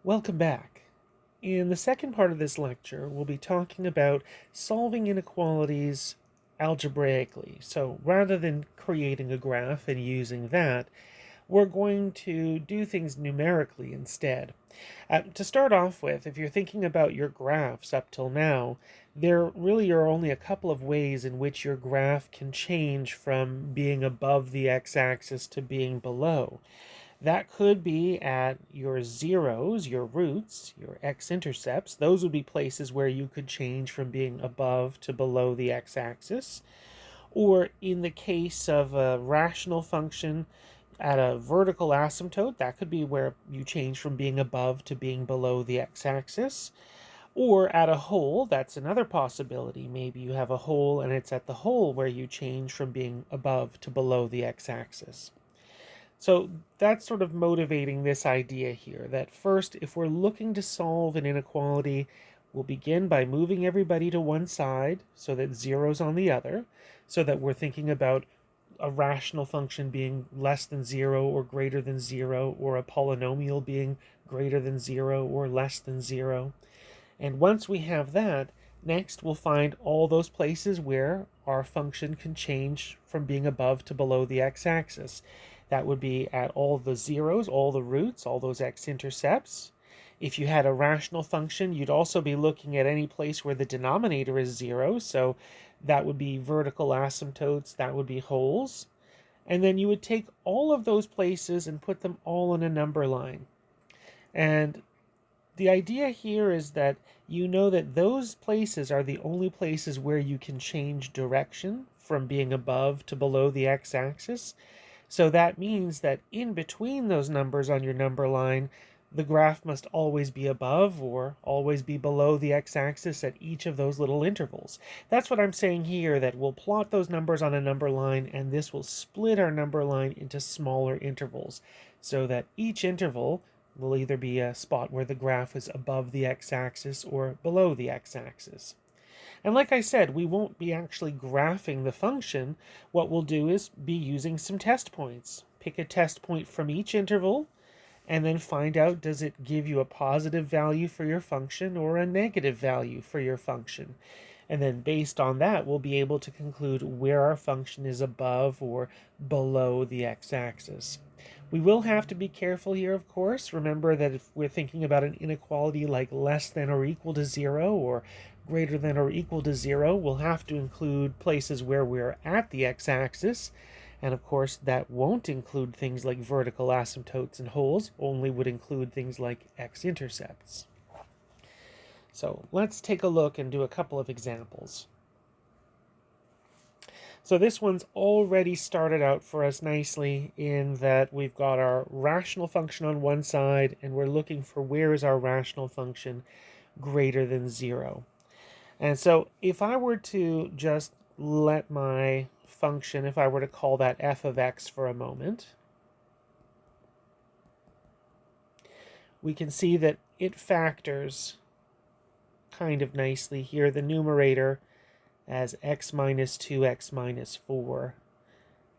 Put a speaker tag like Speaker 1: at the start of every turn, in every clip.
Speaker 1: Welcome back. In the second part of this lecture, we'll be talking about solving inequalities algebraically. So rather than creating a graph and using that, we're going to do things numerically instead. To start off with, if you're thinking about your graphs up till now, there really are only a couple of ways in which your graph can change from being above the x-axis to being below. That could be at your zeros, your roots, your x-intercepts. Those would be places where you could change from being above to below the x-axis. Or in the case of a rational function at a vertical asymptote, that could be where you change from being above to being below the x-axis. Or at a hole, that's another possibility. Maybe you have a hole and it's at the hole where you change from being above to below the x-axis. So that's sort of motivating this idea here that first, if we're looking to solve an inequality, we'll begin by moving everybody to one side so that zero's on the other, so that we're thinking about a rational function being less than 0 or greater than 0, or a polynomial being greater than 0 or less than 0. And once we have that, next we'll find all those places where our function can change from being above to below the x-axis. That would be at all the zeros, all the roots, all those x-intercepts. If you had a rational function, you'd also be looking at any place where the denominator is 0, so that would be vertical asymptotes, that would be holes. And then you would take all of those places and put them all in a number line. And the idea here is that you know that those places are the only places where you can change direction from being above to below the x-axis. So that means that in between those numbers on your number line, the graph must always be above or always be below the x-axis at each of those little intervals. That's what I'm saying here, that we'll plot those numbers on a number line, and this will split our number line into smaller intervals, so that each interval will either be a spot where the graph is above the x-axis or below the x-axis. And like I said, we won't be actually graphing the function. What we'll do is be using some test points. Pick a test point from each interval, and then find out, does it give you a positive value for your function or a negative value for your function? And then based on that, we'll be able to conclude where our function is above or below the x-axis. We will have to be careful here, of course. Remember that if we're thinking about an inequality like less than or equal to 0 or greater than or equal to 0, we'll have to include places where we're at the x-axis. And of course, that won't include things like vertical asymptotes and holes, only would include things like x-intercepts. So let's take a look and do a couple of examples. So this one's already started out for us nicely in that we've got our rational function on one side, and we're looking for where is our rational function greater than 0. And so if I were to just let my function, if I were to call that f of x for a moment, we can see that it factors kind of nicely here. The numerator as x minus 2, x minus 4,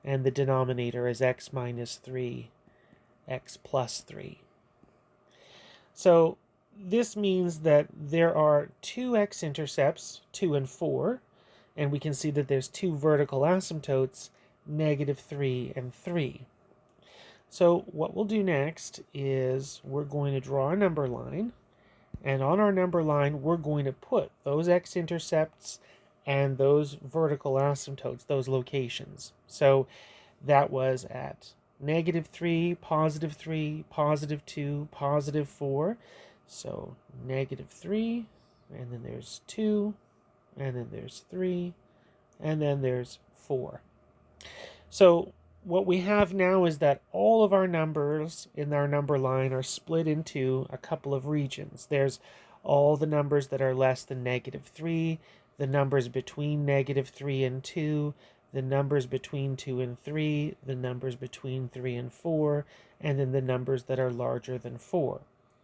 Speaker 1: and the denominator as x minus 3, x plus 3. So this means that there are two x-intercepts, 2 and 4, and we can see that there's two vertical asymptotes, negative 3 and 3. So what we'll do next is we're going to draw a number line, and on our number line we're going to put those x-intercepts and those vertical asymptotes, those locations. So that was at negative 3, positive 3, positive 2, positive 4. So negative 3, and then there's 2, and then there's 3, and then there's 4. So what we have now is that all of our numbers in our number line are split into a couple of regions. There's all the numbers that are less than negative 3, the numbers between negative 3 and 2, the numbers between 2 and 3, the numbers between 3 and 4, and then the numbers that are larger than 4.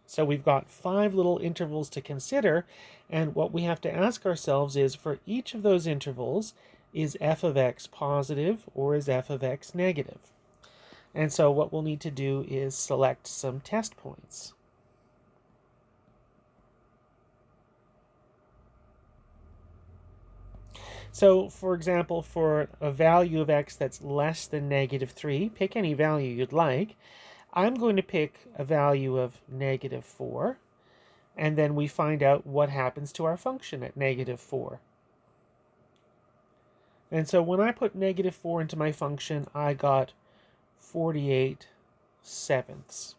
Speaker 1: So we've got 5 little intervals to consider, and what we have to ask ourselves is, for each of those intervals, is f of x positive or is f of x negative? And so what we'll need to do is select some test points. So, for example, for a value of x that's less than -3, pick any value you'd like. I'm going to pick a value of -4, and then we find out what happens to our function at -4. And so when I put -4 into my function, I got 48/7.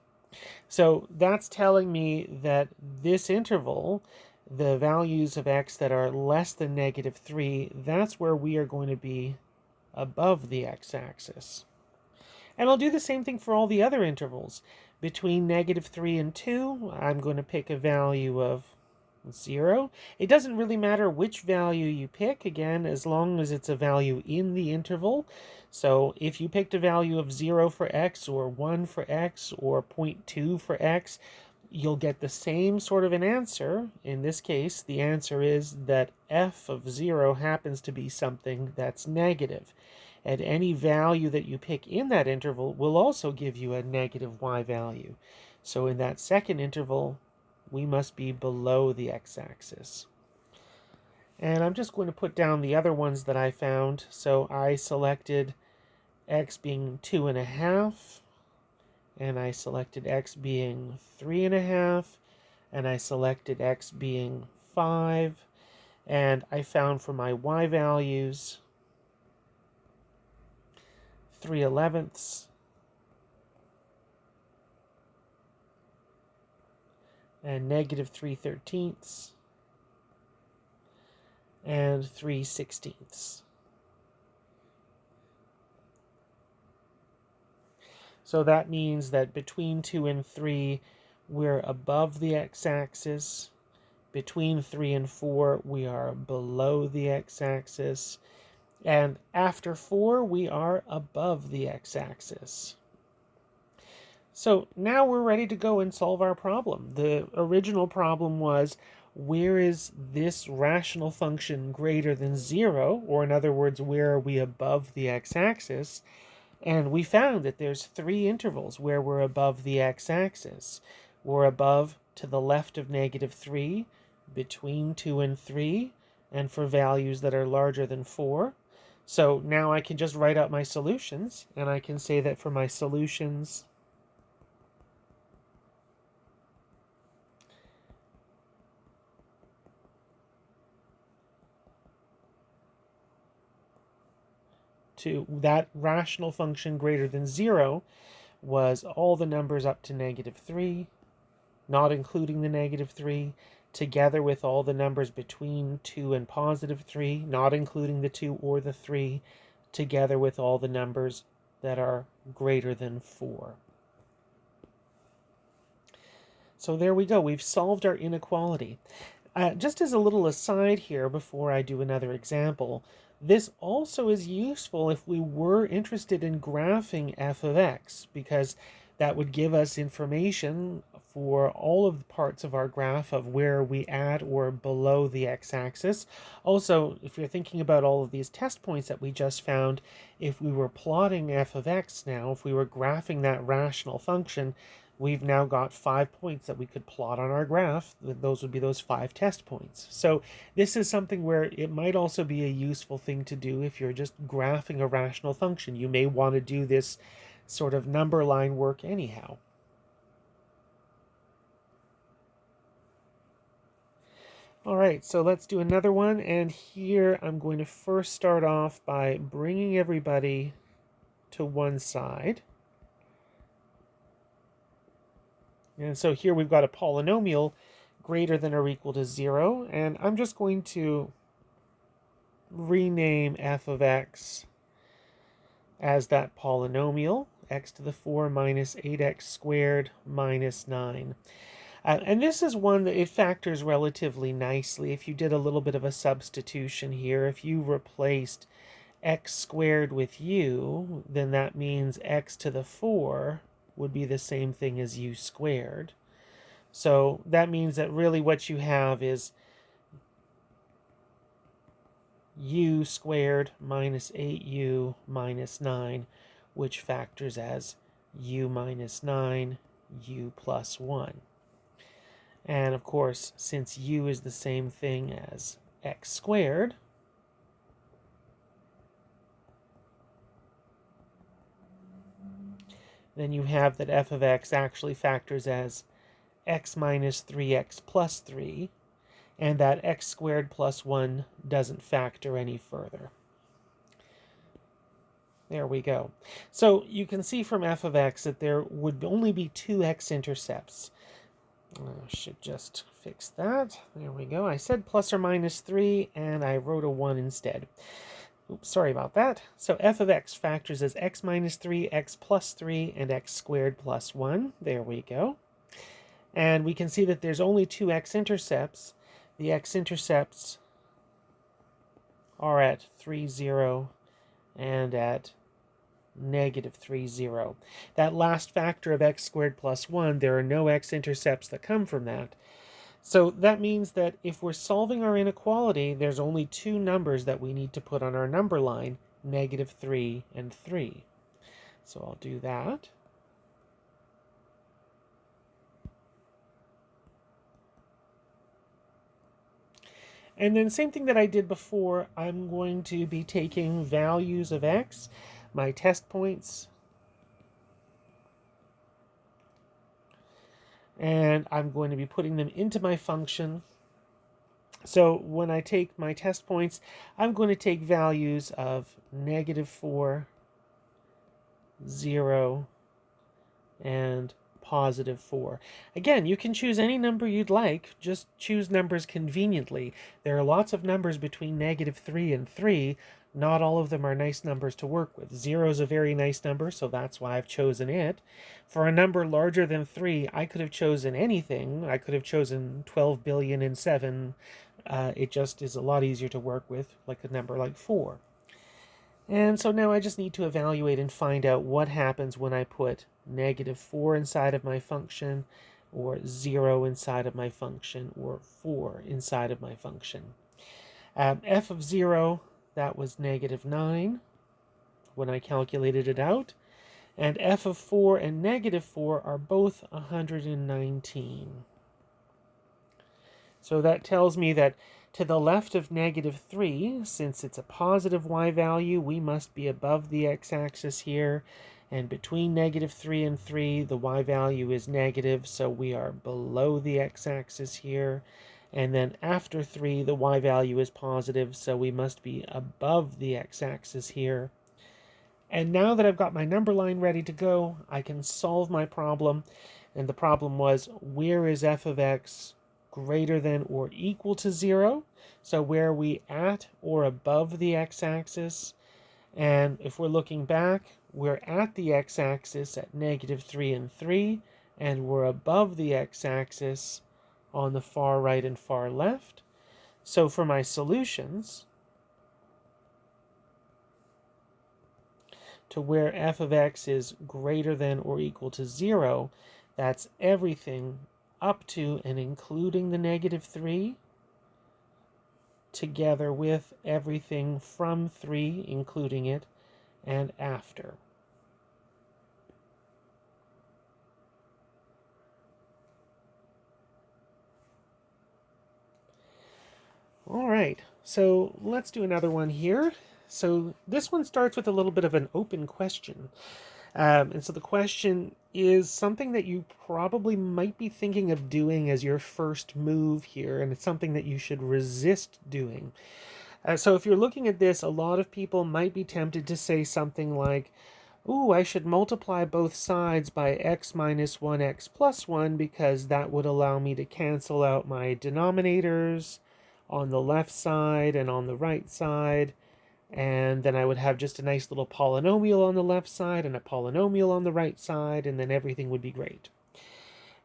Speaker 1: So that's telling me that this interval, the values of x that are less than -3, that's where we are going to be above the x-axis. And I'll do the same thing for all the other intervals. Between -3 and 2, I'm going to pick a value of 0. It doesn't really matter which value you pick, again, as long as it's a value in the interval. So if you picked a value of 0 for x, or 1 for x, or 0.2 for x, you'll get the same sort of an answer. In this case, the answer is that f of 0 happens to be something that's negative. And any value that you pick in that interval will also give you a negative y value. So in that second interval, we must be below the x-axis. And I'm just going to put down the other ones that I found. So I selected x being 2.5, and I selected x being 3.5, and I selected x being 5, and I found for my y values 3/11 and -3/13 and 3/16. So that means that between 2 and 3, we're above the x-axis. Between 3 and 4, we are below the x-axis. And after 4, we are above the x-axis. So now we're ready to go and solve our problem. The original problem was, where is this rational function greater than 0? Or in other words, where are we above the x-axis? And we found that there's 3 intervals where we're above the x-axis. We're above to the left of -3, between 2 and 3, and for values that are larger than 4. So now I can just write out my solutions, and I can say that for my solutions to that rational function greater than 0 was all the numbers up to -3, not including the -3, together with all the numbers between 2 and +3, not including the 2 or the 3, together with all the numbers that are greater than 4. So there we go. We've solved our inequality. Just as a little aside here before I do another example, this also is useful if we were interested in graphing f of x, because that would give us information for all of the parts of our graph of where we at or below the x-axis. Also, if you're thinking about all of these test points that we just found, if we were plotting f of x now, if we were graphing that rational function, we've now got 5 points that we could plot on our graph. Those would be those 5 test points. So this is something where it might also be a useful thing to do if you're just graphing a rational function. You may want to do this sort of number line work anyhow. All right, so let's do another one. And here I'm going to first start off by bringing everybody to one side. And so here we've got a polynomial greater than or equal to 0. And I'm just going to rename f of x as that polynomial, x to the 4 minus 8x squared minus 9. And this is one that it factors relatively nicely. If you did a little bit of a substitution here, if you replaced x squared with u, then that means x to the 4 would be the same thing as u squared. So that means that really what you have is u squared minus 8u minus 9, which factors as u minus 9, u plus 1. And of course, since u is the same thing as x squared, then you have that f of x actually factors as x minus 3x plus 3, and that x squared plus 1 doesn't factor any further. There we go. So you can see from f of x that there would only be two x-intercepts. I should just fix that. There we go. I said plus or minus 3, and I wrote a 1 instead. Oops, sorry about that. So f of x factors as x minus 3, x plus 3, and x squared plus 1. There we go. And we can see that there's only two x-intercepts. The x-intercepts are at 3, 0, and at negative 3, 0. That last factor of x squared plus 1, there are no x-intercepts that come from that. So that means that if we're solving our inequality, there's only two numbers that we need to put on our number line, negative 3 and 3. So I'll do that. And then same thing that I did before, I'm going to be taking values of x, my test points, and I'm going to be putting them into my function. So when I take my test points, I'm going to take values of negative 4, 0, and positive 4. Again, you can choose any number you'd like, just choose numbers conveniently. There are lots of numbers between negative 3 and 3. Not all of them are nice numbers to work with. 0 is a very nice number, so that's why I've chosen it. For a number larger than 3, I could have chosen anything. I could have chosen 12 billion and 7. It just is a lot easier to work with, like a number like 4. And so now I just need to evaluate and find out what happens when I put negative 4 inside of my function, or 0 inside of my function, or 4 inside of my function. F of 0, that was negative 9 when I calculated it out. And f of 4 and negative 4 are both 119. So that tells me that to the left of negative 3, since it's a positive y value, we must be above the x-axis here. And between negative 3 and 3, the y value is negative, so we are below the x-axis here. And then after 3, the y value is positive, so we must be above the x-axis here. And now that I've got my number line ready to go, I can solve my problem. And the problem was, where is f of x greater than or equal to 0? So where are we at or above the x-axis? And if we're looking back, we're at the x-axis at negative 3 and 3, and we're above the x-axis on the far right and far left. So for my solutions, to where f of x is greater than or equal to 0, that's everything up to and including the negative 3, together with everything from 3, including it, and after. All right, so let's do another one here. So this one starts with a little bit of an open question. And so the question is something that you probably might be thinking of doing as your first move here, and it's something that you should resist doing. So if you're looking at this, a lot of people might be tempted to say something like, ooh, I should multiply both sides by x minus 1x plus 1 because that would allow me to cancel out my denominators on the left side and on the right side. And then I would have just a nice little polynomial on the left side and a polynomial on the right side, and then everything would be great.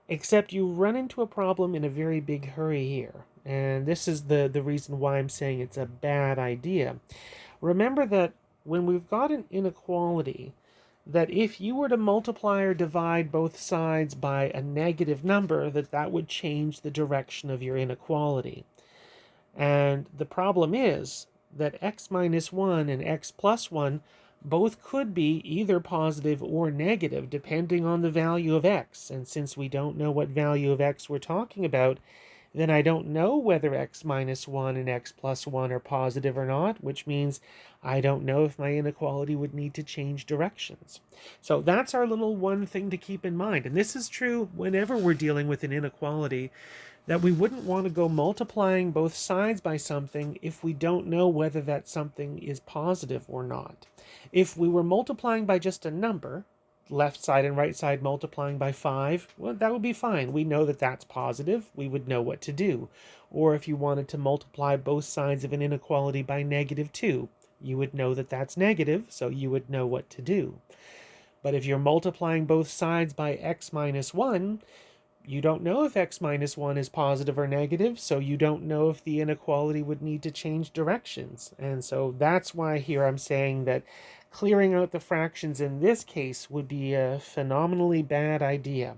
Speaker 1: Except you run into a problem in a very big hurry here. And this is the reason why I'm saying it's a bad idea. Remember that when we've got an inequality, that if you were to multiply or divide both sides by a negative number, that would change the direction of your inequality. And the problem is that x minus 1 and x plus 1 both could be either positive or negative depending on the value of x. And since we don't know what value of x we're talking about, then I don't know whether x minus 1 and x plus 1 are positive or not, which means I don't know if my inequality would need to change directions. So that's our little one thing to keep in mind. And this is true whenever we're dealing with an inequality, that we wouldn't want to go multiplying both sides by something if we don't know whether that something is positive or not. If we were multiplying by just a number, left side and right side multiplying by 5, well, that would be fine. We know that that's positive. We would know what to do. Or if you wanted to multiply both sides of an inequality by -2, you would know that that's negative, so you would know what to do. But if you're multiplying both sides by x minus 1, you don't know if x minus 1 is positive or negative, so you don't know if the inequality would need to change directions. And so that's why here I'm saying that clearing out the fractions in this case would be a phenomenally bad idea.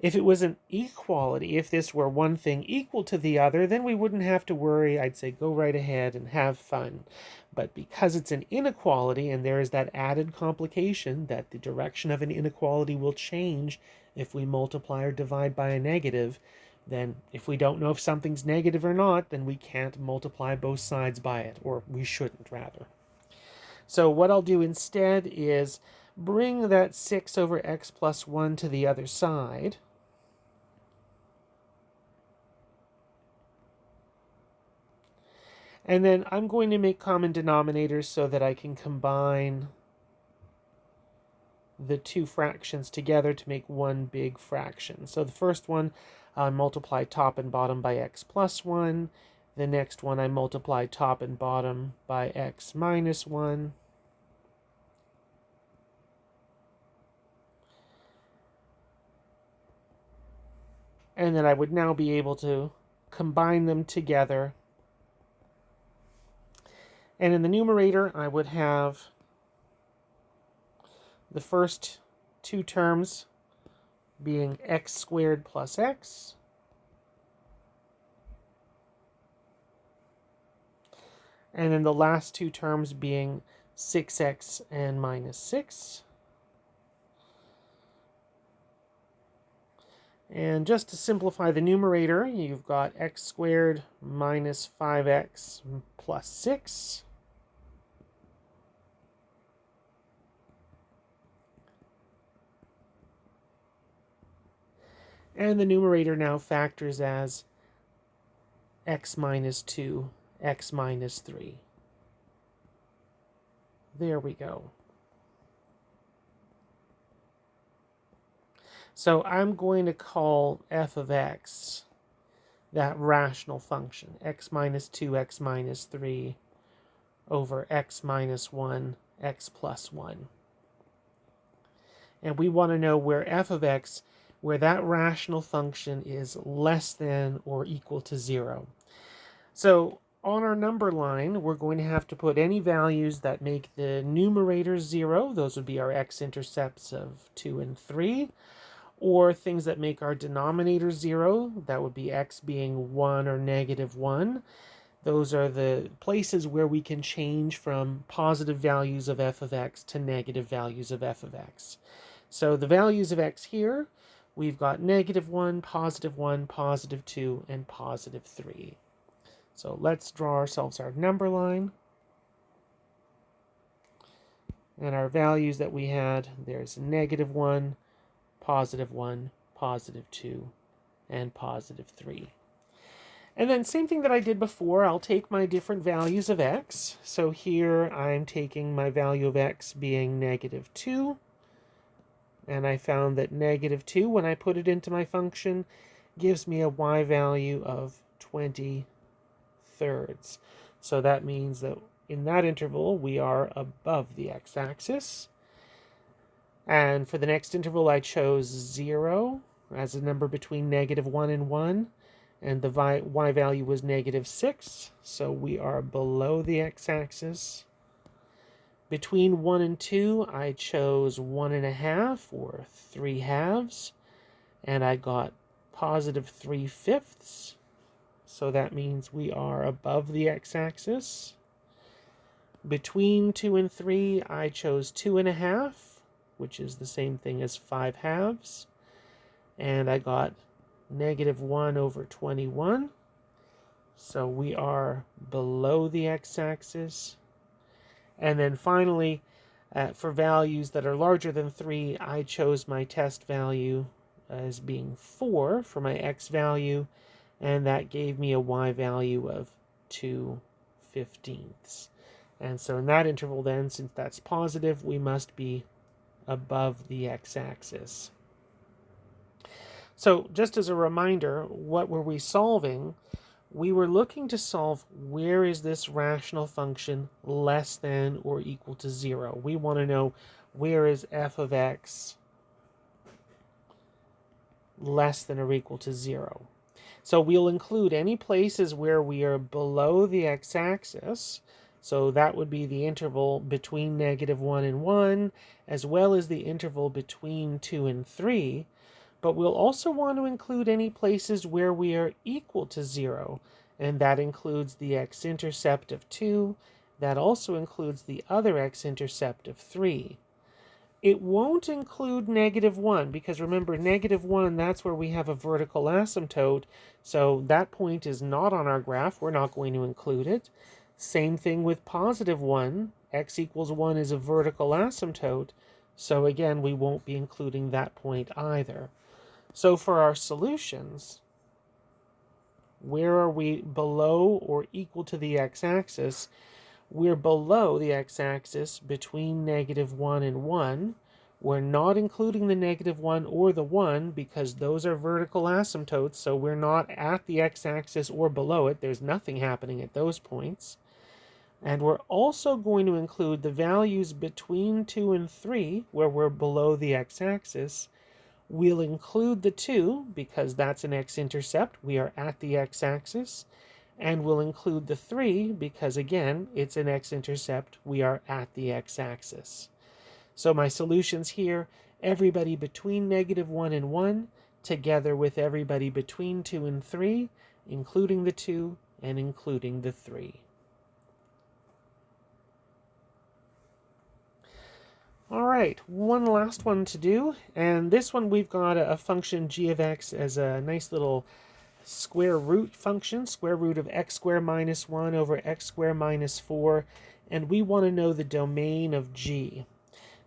Speaker 1: If it was an equality, if this were one thing equal to the other, then we wouldn't have to worry. I'd say go right ahead and have fun. But because it's an inequality and there is that added complication that the direction of an inequality will change if we multiply or divide by a negative, then if we don't know if something's negative or not, then we can't multiply both sides by it, or we shouldn't rather. So what I'll do instead is bring that 6 over x plus 1 to the other side. And then I'm going to make common denominators so that I can combine the two fractions together to make one big fraction. So the first one, I multiply top and bottom by x plus 1. The next one, I multiply top and bottom by x minus 1. And then I would now be able to combine them together. And in the numerator, I would have the first two terms being x squared plus x. And then the last two terms being 6x and minus 6. And just to simplify the numerator, you've got x squared minus 5x plus 6. And the numerator now factors as x minus 2, x minus 3. There we go. So I'm going to call f of x that rational function, x minus 2, x minus 3 over x minus 1, x plus 1. And we want to know where f of x, where that rational function is less than or equal to 0. So on our number line, we're going to have to put any values that make the numerator 0. Those would be our x-intercepts of 2 and 3. Or things that make our denominator 0. That would be x being 1 or negative 1. Those are the places where we can change from positive values of f of x to negative values of f of x. So the values of x here, we've got negative 1, positive 2, and positive 3. So let's draw ourselves our number line. And our values that we had, there's negative 1, positive 1, positive 2, and positive 3. And then same thing that I did before, I'll take my different values of x. So here I'm taking my value of x being negative 2. And I found that negative 2, when I put it into my function, gives me a y value of 20 thirds. So that means that in that interval, we are above the x-axis. And for the next interval, I chose 0 as a number between negative 1 and 1. And the y value was negative 6. So we are below the x-axis. Between 1 and 2, I chose 1.5 or 3/2. And I got positive 3/5. So that means we are above the x-axis. Between 2 and 3, I chose 2.5. Which is the same thing as 5/2. And I got -1 over 21. So we are below the x-axis. And then finally, for values that are larger than 3, I chose my test value as being 4 for my x value, and that gave me a y value of 2/15. And so in that interval then, since that's positive, we must be above the x-axis. So just as a reminder, what were we solving? We were looking to solve where is this rational function less than or equal to 0. We want to know where is f of x less than or equal to 0. So we'll include any places where we are below the x-axis. So that would be the interval between -1 and 1, as well as the interval between 2 and 3. But we'll also want to include any places where we are equal to 0, and that includes the x-intercept of 2. That also includes the other x-intercept of 3. It won't include -1, because remember, -1, that's where we have a vertical asymptote, so that point is not on our graph. We're not going to include it. Same thing with +1. X equals 1 is a vertical asymptote, so again, we won't be including that point either. So for our solutions, where are we below or equal to the x-axis? We're below the x-axis between -1 and 1. We're not including the -1 or the 1 because those are vertical asymptotes, so we're not at the x-axis or below it. There's nothing happening at those points. And we're also going to include the values between 2 and 3, where we're below the x-axis. We'll include the 2 because that's an x-intercept. We are at the x-axis. And we'll include the 3 because, again, it's an x-intercept. We are at the x-axis. So my solutions here, everybody between -1 and 1, together with everybody between 2 and 3, including the 2 and including the 3. All right, one last one to do, and this one we've got a function g of x as a nice little square root function, square root of x squared minus 1 over x squared minus 4, and we want to know the domain of g.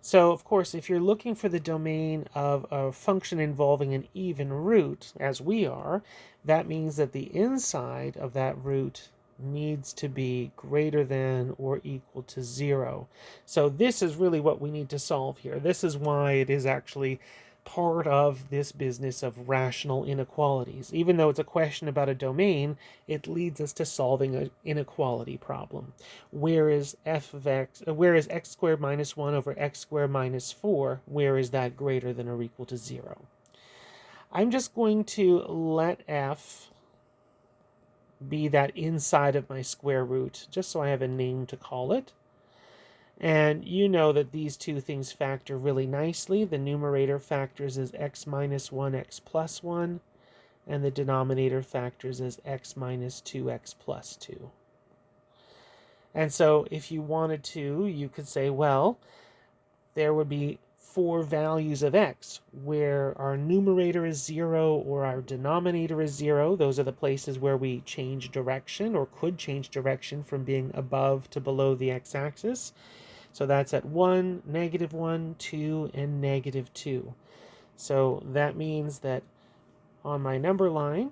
Speaker 1: So, of course, if you're looking for the domain of a function involving an even root, as we are, that means that the inside of that root needs to be greater than or equal to 0. So this is really what we need to solve here. This is why it is actually part of this business of rational inequalities. Even though it's a question about a domain, it leads us to solving an inequality problem. Where is f of x, where is x squared minus 1 over x squared minus 4, where is that greater than or equal to 0? I'm just going to let f be that inside of my square root, just so I have a name to call it. And you know that these two things factor really nicely. The numerator factors as x minus 1, x plus 1, and the denominator factors as x minus 2, x plus 2. And so if you wanted to, you could say, well, there would be 4 values of x, where our numerator is 0 or our denominator is 0. Those are the places where we change direction or could change direction from being above to below the x-axis. So that's at 1, -1, 2, and -2. So that means that on my number line,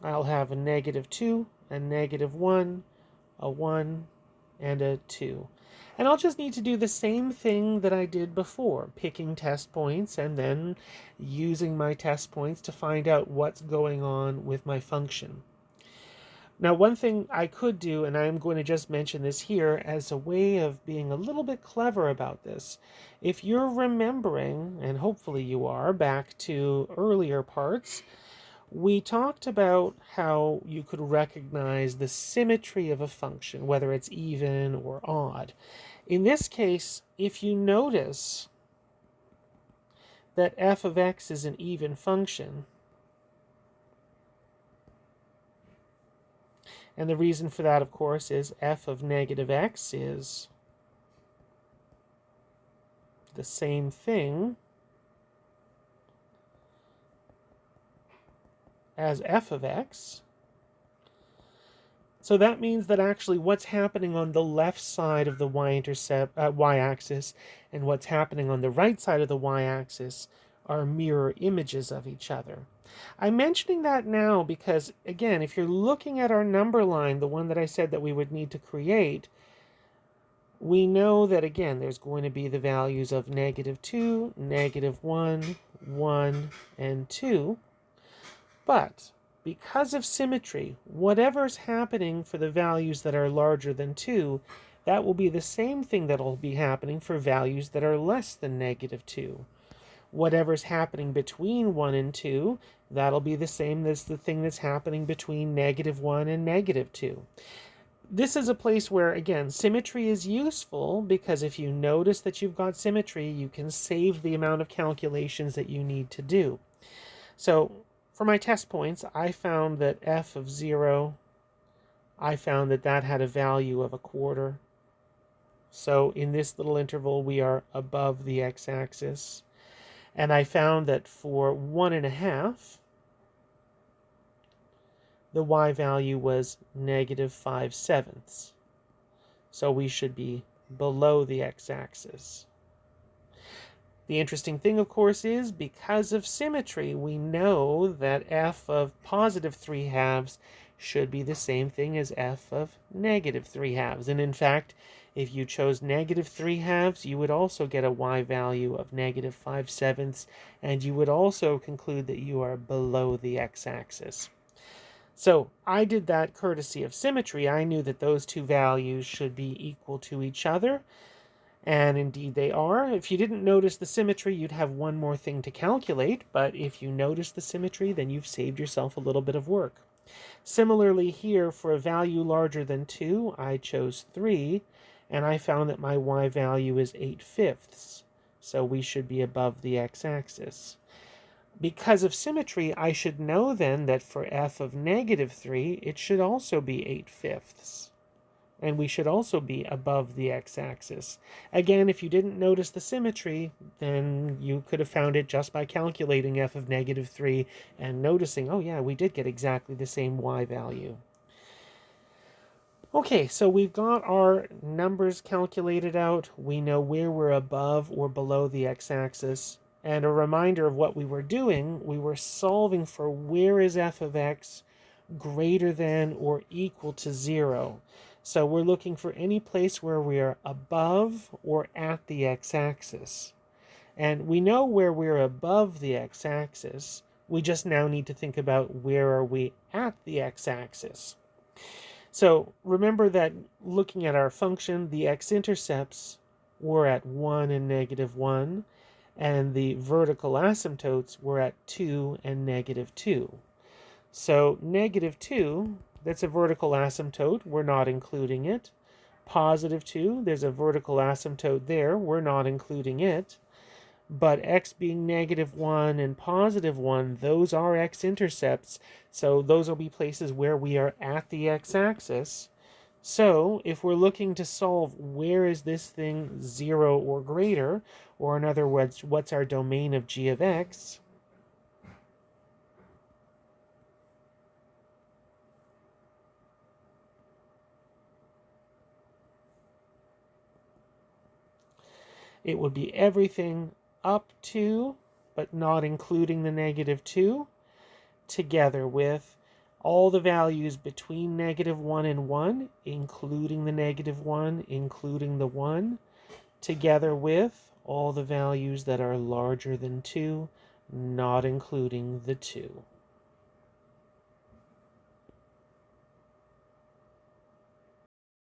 Speaker 1: I'll have a -2, a -1, a 1, and a 2. And I'll just need to do the same thing that I did before, picking test points and then using my test points to find out what's going on with my function. Now, one thing I could do, and I'm going to just mention this here as a way of being a little bit clever about this. If you're remembering, and hopefully you are, back to earlier parts, we talked about how you could recognize the symmetry of a function, whether it's even or odd. In this case, if you notice that f of x is an even function, and the reason for that, of course, is f of -x is the same thing as f of x. So that means that actually what's happening on the left side of the y-axis and what's happening on the right side of the y-axis are mirror images of each other. I'm mentioning that now because, again, if you're looking at our number line, the one that I said that we would need to create, we know that, again, there's going to be the values of -2, -1, 1, and 2. But because of symmetry, whatever's happening for the values that are larger than 2, that will be the same thing that will be happening for values that are less than -2. Whatever's happening between 1 and 2, that'll be the same as the thing that's happening between -1 and -2. This is a place where, again, symmetry is useful because if you notice that you've got symmetry, you can save the amount of calculations that you need to do. So for my test points, I found that f of 0, I found that that had a value of 1/4. So in this little interval, we are above the x-axis. And I found that for 1.5, the y value was -5/7. So we should be below the x-axis. The interesting thing, of course, is because of symmetry, we know that f of +3/2 should be the same thing as f of -3/2. And in fact, if you chose -3/2, you would also get a y value of -5/7, and you would also conclude that you are below the x-axis. So I did that courtesy of symmetry. I knew that those two values should be equal to each other. And indeed they are. If you didn't notice the symmetry, you'd have one more thing to calculate. But if you notice the symmetry, then you've saved yourself a little bit of work. Similarly here, for a value larger than 2, I chose 3. And I found that my y value is 8/5. So we should be above the x-axis. Because of symmetry, I should know then that for f of -3, it should also be 8/5. And we should also be above the x-axis. Again, if you didn't notice the symmetry, then you could have found it just by calculating f of -3 and noticing, oh yeah, we did get exactly the same y value. Okay, so we've got our numbers calculated out. We know where we're above or below the x-axis. And a reminder of what we were doing, we were solving for where is f of x greater than or equal to 0. So we're looking for any place where we are above or at the x-axis. And we know where we're above the x-axis. We just now need to think about where are we at the x-axis. So remember that looking at our function, the x-intercepts were at 1 and -1, and the vertical asymptotes were at 2 and -2. So -2, that's a vertical asymptote. We're not including it. +2, there's a vertical asymptote there. We're not including it. But x being -1 and +1, those are x-intercepts. So those will be places where we are at the x-axis. So if we're looking to solve where is this thing 0 or greater, or in other words, what's our domain of g of x, it would be everything up to, but not including the -2, together with all the values between -1 and 1, including the -1, including the 1, together with all the values that are larger than 2, not including the 2.